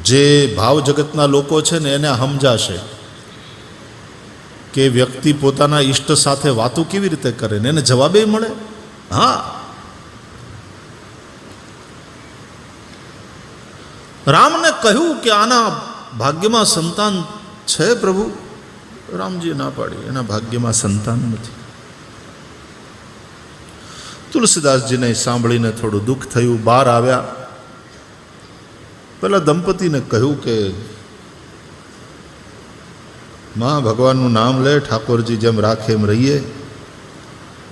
જે ભાવ જગતના લોકો છે ને એને સમજાશે કે વ્યક્તિ પોતાના ઈષ્ટ સાથે વાતો કેવી રીતે કરે ને એને જવાબે મળે. હા, રામને કહ્યું કે આના ભાગ્યમાં સંતાન છે પ્રભુ. રામજીએ ના પાડી, એના ભાગ્યમાં સંતાન નથી. તુલસીદાસજીને સાંભળીને થોડું દુઃખ થયું. બહાર આવ્યા, પેલા દંપતીને કહ્યું કે માં, ભગવાનનું નામ લે, ઠાકોરજી જેમ રાખે એમ રહીએ.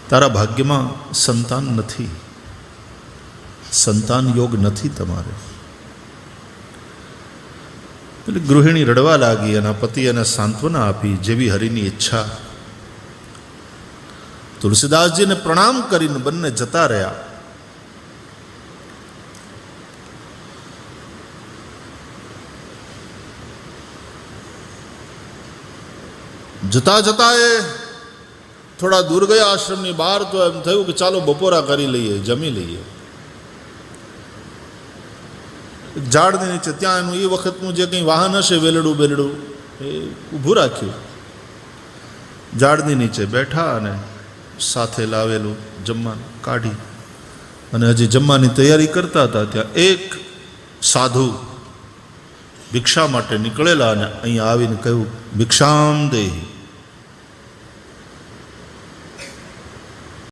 તારા ભાગ્યમાં સંતાન નથી, સંતાન યોગ નથી તમારે. એટલે ગૃહિણી રડવા લાગી. એના પતિ એને સાંત્વના આપી, જેવી હરિની ઈચ્છા. તુલસીદાસજીને પ્રણામ કરીને બંને જતા રહ્યા. જતા જતા એ થોડા દૂર ગયા આશ્રમની બહાર, તો એમ થયું કે ચાલો બપોરા કરી લઈએ, જમી લઈએ. ઝાડની નીચે ત્યાં એનું એ વખતનું જે કંઈ વાહન હશે, વેલડું બેલડું, એ ઊભું રાખ્યું. ઝાડની નીચે બેઠા અને સાથે લાવેલું જમવાનું કાઢી અને હજી જમવાની તૈયારી કરતા હતા. ત્યાં એક સાધુ ભિક્ષા માટે નીકળેલા અને અહીંયા આવીને કહ્યું, ભિક્ષામ દેહી.